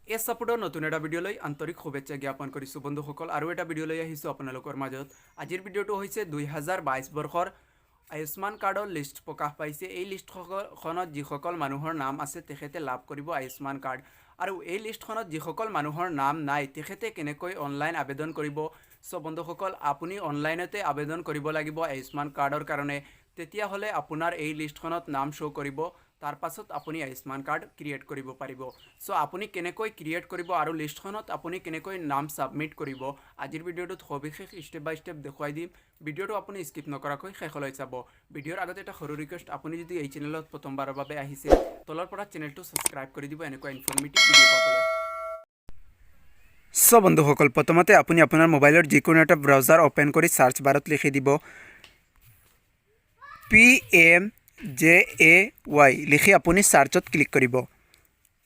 এই সাপোৰ্টৰ নতুন এটা ভিডিঅ'লৈ আন্তৰিক শুভেচ্ছা জ্ঞাপন কৰিছোঁ বন্ধুসকল। আৰু এটা ভিডিঅ' লৈ আহিছোঁ আপোনালোকৰ মাজত। আজিৰ ভিডিঅ'টো হৈছে 2022 বৰ্ষৰ আয়ুষ্মান কাৰ্ডৰ লিষ্ট প্ৰকাশ পাইছে। এই লিষ্টখনত যিসকল মানুহৰ নাম আছে তেখেতে লাভ কৰিব আয়ুষ্মান কাৰ্ড। আৰু এই লিষ্টখনত যিসকল মানুহৰ নাম নাই তেখেতে কেনেকৈ অনলাইন আবেদন কৰিব। চ' বন্ধুসকল, আপুনি অনলাইনতে আবেদন কৰিব লাগিব আয়ুষ্মান কাৰ্ডৰ কাৰণে। তেতিয়াহ'লে আপোনাৰ এই লিষ্টখনত নাম শ্ব' কৰিব। তাৰ পাছত আপুনি আয়ুষ্মান কাৰ্ড ক্ৰিয়েট কৰিব পাৰিব। চ' আপুনি কেনেকৈ ক্ৰিয়েট কৰিব আৰু লিষ্টখনত আপুনি কেনেকৈ নাম ছাবমিট কৰিব আজিৰ ভিডিঅ'টোত সবিশেষ ষ্টেপ বাই ষ্টেপ দেখুৱাই দিম। ভিডিঅ'টো আপুনি স্কিপ নকৰাকৈ শেষলৈ চাব। ভিডিঅ'ৰ আগতে এটা সৰু ৰিকুৱেষ্ট, আপুনি যদি এই চেনেলত প্ৰথমবাৰৰ বাবে আহিছে তলৰ পৰা চেনেলটো ছাবস্ক্ৰাইব কৰি দিব এনেকুৱা ইনফৰ্মেটিভ ভিডিঅ' পাবলৈ। চ' বন্ধুসকল, প্ৰথমতে আপুনি আপোনাৰ মোবাইলৰ যিকোনো এটা ব্ৰাউজাৰ অ'পেন কৰি চাৰ্চ বাৰত লিখি দিব PMJAY লিখি আপুনি চাৰ্চত ক্লিক কৰিব।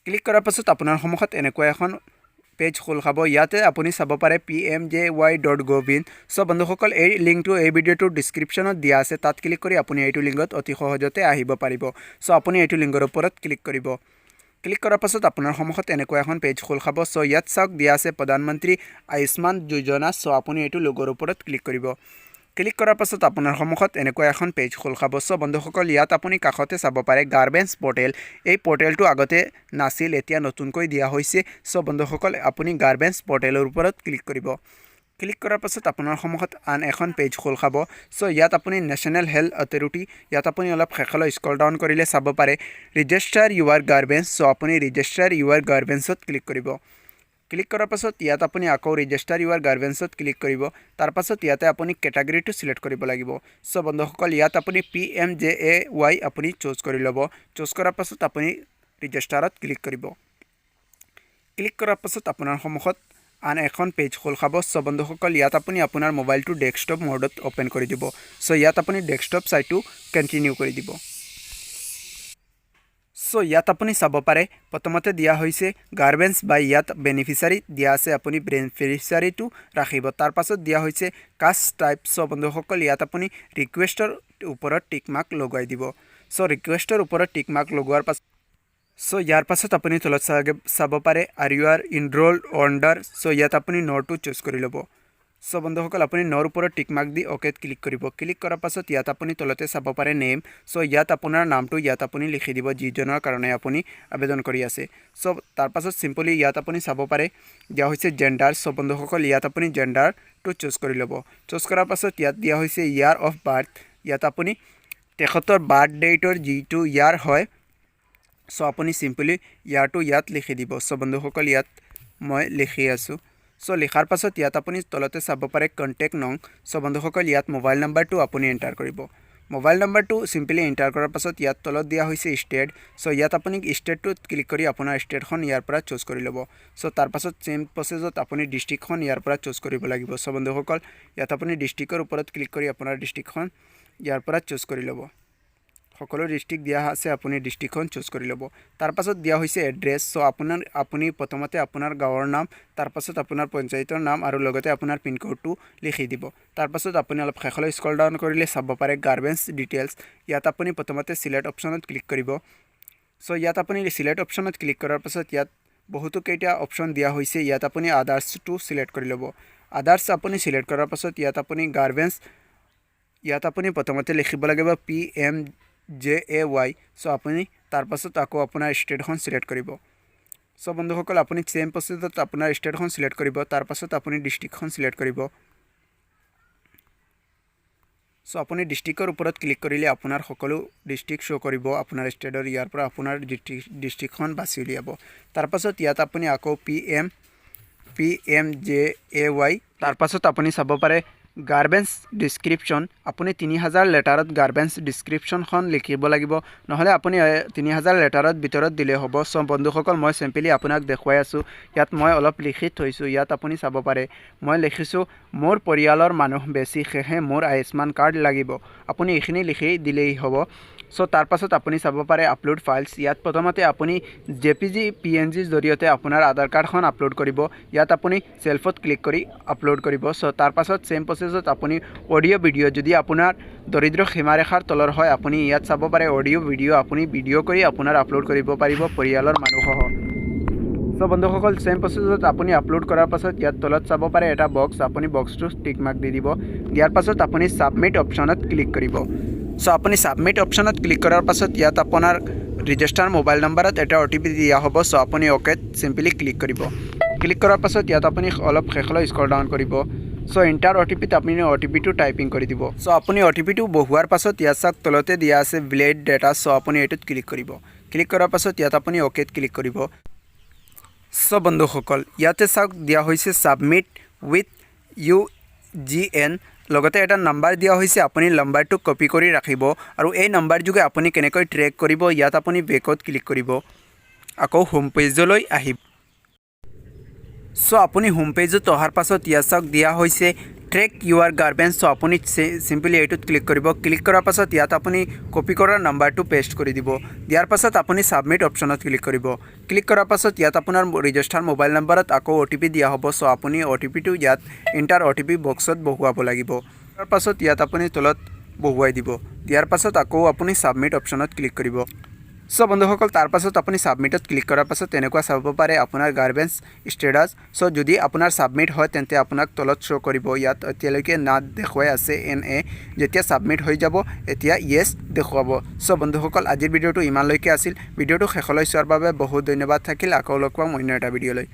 ক্লিক কৰাৰ পাছত আপোনাৰ সন্মুখত এনেকুৱা এখন পেজ খোল খাব। ইয়াতে আপুনি চাব পাৰে pmjay.gov in। চ' বন্ধুসকল, এই লিংকটো এই ভিডিঅ'টোৰ ডিছক্ৰিপশ্যনত দিয়া আছে। তাত ক্লিক কৰি আপুনি এইটো লিংকত অতি সহজতে আহিব পাৰিব। চ' আপুনি এইটো লিংকৰ ওপৰত ক্লিক কৰিব। ক্লিক কৰাৰ পাছত আপোনাৰ সন্মুখত এনেকুৱা এখন পেজ খোল খাব। চ' ইয়াত চাওক দিয়া আছে প্ৰধানমন্ত্ৰী আয়ুষ্মান যোজনা। চ' আপুনি এইটো লোগোৰ ওপৰত ক্লিক কৰিব। ক্লিক কৰাৰ পাছত আপোনাৰ সন্মুখত এনেকুৱা এখন পেজ খোল খাব। চ' বন্ধুসকল, ইয়াত আপুনি কাষতে চাব পাৰে গাৰ্বেঞ্চ পৰ্টেল। এই পৰ্টেলটো আগতে নাছিল, এতিয়া নতুনকৈ দিয়া হৈছে। চ' বন্ধুসকল, আপুনি গাৰ্বেঞ্চ পৰ্টেলৰ ওপৰত ক্লিক কৰিব। ক্লিক কৰাৰ পাছত আপোনাৰ সন্মুখত আন এখন পেজ খোল খাব। চ' ইয়াত আপুনি নেশ্যনেল হেল্থ অথৰিটি, ইয়াত আপুনি অলপ শেষলৈ স্ক্ৰল ডাউন কৰিলে চাব পাৰে ৰেজিষ্টাৰ ইউৰ গাৰ্বেঞ্চ। চ' আপুনি ৰেজিষ্টাৰ ইউৰ গাৰ্বেঞ্চত ক্লিক কৰিব। ক্লিক কৰাৰ পাছত ইয়াত আপুনি আকৌ ৰেজিষ্টাৰ ইউৰ গাৰ্বেঞ্চত ক্লিক কৰিব। তাৰ পাছত ইয়াতে আপুনি কেটাগৰীটো চিলেক্ট কৰিব লাগিব। চ' বন্ধুসকল, ইয়াত আপুনি PMJAY আপুনি চুজ কৰি ল'ব। চুজ কৰাৰ পাছত আপুনি ৰেজিষ্টাৰত ক্লিক কৰিব। ক্লিক কৰাৰ পাছত আপোনাৰ সন্মুখত আন এখন পেজ খোল খাব। চ' বন্ধুসকল, ইয়াত আপুনি আপোনাৰ মোবাইলটো ডেস্কটপ মোডত অ'পেন কৰি দিব। চ' ইয়াত আপুনি ডেস্কটপ চাইটো কণ্টিনিউ কৰি দিব। চ' ইয়াত আপুনি চাব পাৰে প্ৰথমতে দিয়া হৈছে গাৰ্বেঞ্চ বাই, ইয়াত বেনিফিচাৰী দিয়া আছে, আপুনি বেনিফিচাৰীটো ৰাখিব। তাৰ পাছত দিয়া হৈছে কাষ্ট টাইপ। চ' বন্ধুসকল, ইয়াত আপুনি ৰিকুৱেষ্টৰ ওপৰত টিক মাৰ্ক লগাই দিব। চ' ৰিকুৱেষ্টৰ ওপৰত টিক মাৰ্ক লগোৱাৰ পাছত ইয়াৰ পাছত আপুনি তলত চাব পাৰে আৰ ইউ আৰ ইনৰ'ল্ড অণ্ডাৰ। চ' ইয়াত আপুনি ন'টো চুজ কৰি ল'ব। চ' বন্ধুসকল, আপুনি ন'ৰ ওপৰত টিক মাৰ্ক দি অ'কেত ক্লিক কৰিব। ক্লিক কৰাৰ পাছত ইয়াত আপুনি তলতে চাব পাৰে নেম। চ' ইয়াত আপোনাৰ নামটো ইয়াত আপুনি লিখি দিব যিজনৰ কাৰণে আপুনি আবেদন কৰি আছে। চ' তাৰ পাছত চিম্পলি ইয়াত আপুনি চাব পাৰে দিয়া হৈছে জেণ্ডাৰ। চ' বন্ধুসকল, ইয়াত আপুনি জেণ্ডাৰটো চুজ কৰি ল'ব। চুজ কৰাৰ পাছত ইয়াত দিয়া হৈছে ইয়াৰ অফ বাৰ্থ। ইয়াত আপুনি তেখেতৰ বাৰ্থ ডেটৰ যিটো ইয়াৰ হয়, চ' আপুনি চিম্পলি ইয়াৰটো ইয়াত লিখি দিব। চ' বন্ধুসকল, ইয়াত মই লিখি আছোঁ। চ' লিখাৰ পাছত ইয়াত আপুনি তলতে চাব পাৰে কণ্টেক্ট নং। চ' বন্ধুসকল, ইয়াত মোবাইল নাম্বাৰটো আপুনি এণ্টাৰ কৰিব। মোবাইল নাম্বাৰটো চিম্পলি এণ্টাৰ কৰাৰ পাছত ইয়াত তলত দিয়া হৈছে ষ্টেট। চ' ইয়াত আপুনি ষ্টেটটোত ক্লিক কৰি আপোনাৰ ষ্টেটখন ইয়াৰ পৰা চুজ কৰি ল'ব। চ' তাৰ পাছত চেম প্ৰচেছত আপুনি ডিষ্ট্ৰিক্টখন ইয়াৰ পৰা চুজ কৰিব লাগিব। চ' বন্ধুসকল, ইয়াত আপুনি ডিষ্ট্ৰিক্টৰ ওপৰত ক্লিক কৰি আপোনাৰ ডিষ্ট্ৰিক্টখন ইয়াৰ পৰা চুজ কৰি ল'ব। সকলো ডিষ্ট্ৰিক্ট দিয়া আছে, আপুনি ডিষ্ট্ৰিক্টখন চুজ কৰি ল'ব। তাৰ পাছত দিয়া হৈছে এড্ৰেছ। চ' আপুনি প্ৰথমতে আপোনাৰ গাঁৱৰ নাম, তাৰ পাছত আপোনাৰ পঞ্চায়তৰ নাম আৰু লগতে আপোনাৰ পিনক'ডটো লিখি দিব। তাৰ পাছত আপুনি অলপ শেষলৈ স্ক্ৰল ডাউন কৰিলে চাব পাৰে গাৰ্বেঞ্চ ডিটেইলছ। ইয়াত আপুনি প্ৰথমতে চিলেক্ট অপশ্যনত ক্লিক কৰিব। চ' ইয়াত আপুনি চিলেক্ট অপশ্যনত ক্লিক কৰাৰ পাছত ইয়াত বহুতো কেইটা অপশ্যন দিয়া হৈছে। ইয়াত আপুনি আদাৰ্ছটো চিলেক্ট কৰি ল'ব। আদাৰ্ছ আপুনি চিলেক্ট কৰাৰ পাছত ইয়াত আপুনি গাৰ্বেঞ্চ, ইয়াত আপুনি প্ৰথমতে লিখিব লাগিব PMJAY। চ' আপুনি তাৰ পাছত আকৌ আপোনাৰ ষ্টেটখন চিলেক্ট কৰিব। চ' বন্ধুসকল, আপুনি চেম প্ৰচেছত আপোনাৰ ষ্টেটখন চিলেক্ট কৰিব। তাৰ পাছত আপুনি ডিষ্ট্ৰিক্টখন চিলেক্ট কৰিব। চ' আপুনি ডিষ্ট্ৰিক্টৰ ওপৰত ক্লিক কৰিলে আপোনাৰ সকলো ডিষ্ট্ৰিক্ট শ্ব' কৰিব আপোনাৰ ষ্টেটৰ। ইয়াৰ পৰা আপোনাৰ ডিষ্ট্ৰিক্টখন বাছি উলিয়াব। তাৰ পাছত ইয়াত আপুনি আকৌ PMJAY, তাৰ পাছত আপুনি চাব পাৰে গাৰ্বেঞ্চ ডিছক্ৰিপশ্যন। আপুনি 3000 লেটাৰত গাৰ্বেঞ্চ ডিছক্ৰিপশ্যনখন লিখিব লাগিব, নহ'লে আপুনি 3000 লেটাৰত ভিতৰত দিলে হ'ব। চ' বন্ধুসকল, মই চিম্পলি আপোনাক দেখুৱাই আছোঁ। ইয়াত মই অলপ লিখি থৈছোঁ। ইয়াত আপুনি চাব পাৰে মই লিখিছোঁ মোৰ পৰিয়ালৰ মানুহ বেছি, সেয়েহে মোৰ আয়ুষ্মান কাৰ্ড লাগিব। আপুনি এইখিনি লিখি দিলেই হ'ব। চ' তাৰ পাছত আপুনি চাব পাৰে আপলোড ফাইলছ। ইয়াত প্ৰথমতে আপুনি JPG PNGৰ জৰিয়তে আপোনাৰ আধাৰ কাৰ্ডখন আপলোড কৰিব। ইয়াত আপুনি চেল্ফত ক্লিক কৰি আপলোড কৰিব। চ' তাৰ পাছত চেম প্ৰচেছত আপুনি অডিঅ' ভিডিঅ' যদি আপোনাৰ দৰিদ্ৰ সীমাৰেখাৰ তলৰ হয়, আপুনি ইয়াত চাব পাৰে অডিঅ' ভিডিঅ' আপুনি ভিডিঅ' কৰি আপোনাৰ আপলোড কৰিব পাৰিব পৰিয়ালৰ মানুহসহ। চ' সো বন্ধুসকল সেম প্ৰচেছত আপুনি আপলোড কৰাৰ পাছত ইয়াত তলত চাব পাৰে এটা বক্স আপুনি বক্সটো টিক মাৰ্ক দি দিব দিয়াৰ পাছত আপুনি সাবমিট অপশ্যনত ক্লিক কৰিব সো আপুনি সাবমিট অপশ্যনত ক্লিক কৰাৰ পাছত ইয়াত আপোনাৰ ৰেজিষ্টাৰ মোবাইল নম্বৰত এটা OTP দিয়া হ'ব সো আপুনি ওকে সিম্পলি ক্লিক কৰিব ক্লিক কৰাৰ পাছত ইয়াত আপুনি অলপ শেষলৈ স্ক্ৰল ডাউন কৰিব সো এণ্টাৰ OTP ত আপুনি OTP টো টাইপিং কৰি দিব সো আপুনি OTP টো বহুৱাৰ পাছত ইয়াত চাওক তলতে দিয়া আছে ভিলেজ ডাটা সো আপুনি এটোত ক্লিক কৰিব ক্লিক কৰাৰ পাছত ইয়াত আপুনি ওকেত ক্লিক কৰিব সো বন্ধুসকল ইয়াতে চাওক দিয়া হৈছে সাবমিট উইথ UGN লগতে এটা নাম্বাৰ দিয়া হৈছে আপুনি নাম্বাৰটো কপি কৰি ৰাখিব আৰু এই নাম্বাৰ যোগে আপুনি কেনেকৈ ট্ৰেক কৰিব ইয়াত আপুনি বেকত ক্লিক কৰিব আকৌ হোম পেজলৈ আহিব সো আপুনি হোম পেজত অহাৰ পাছত ইয়াত চাওক দিয়া হৈছে ট্ৰেক ইউৰ গাৰ্বেঞ্জ সো আপুনি সিম্পলি এটোত ক্লিক কৰিব ক্লিক কৰাৰ পাছত ইয়াত আপুনি কপি কৰা নাম্বাৰটো পেষ্ট কৰি দিব দিয়াৰ পাছত আপুনি সাবমিট অপশ্যনত ক্লিক কৰিব ক্লিক কৰাৰ পাছত ইয়াত আপোনাৰ ৰেজিষ্টাৰ মোবাইল নম্বৰত আকৌ OTP দিয়া হ'ব সো আপুনি OTP টো ইয়াত এণ্টাৰ OTP বক্সত বহুৱাব লাগিব তাৰ পাছত ইয়াত আপুনি তলত বহুৱাই দিব দিয়াৰ পাছত আকৌ আপুনি সাবমিট অপশ্যনত ক্লিক কৰিব সো বন্ধুসকল তাৰ পাছত আপুনি সাবমিটত ক্লিক কৰাৰ পাছত এনেকুৱা চাব পাৰে আপোনাৰ গাৰ্বেঞ্জ ষ্টেটাছ সো যদি আপোনাৰ সাবমিট হয় তেন্তে আপোনাক তলত শ্ব' কৰিব ইয়াত এতিয়ালৈকে না দেখুৱাই আছে NA যেতিয়া সাবমিট হৈ যাব এতিয়া ইয়েছ দেখুৱাব সো বন্ধুসকল আজিৰ ভিডিঅ'টো ইমানলৈকে আছিল ভিডিঅ'টো শেষলৈ চোৱাৰ বাবে বহুত ধন্যবাদ থাকিল আকৌ লগ পাম অন্য এটা ভিডিঅ'লৈ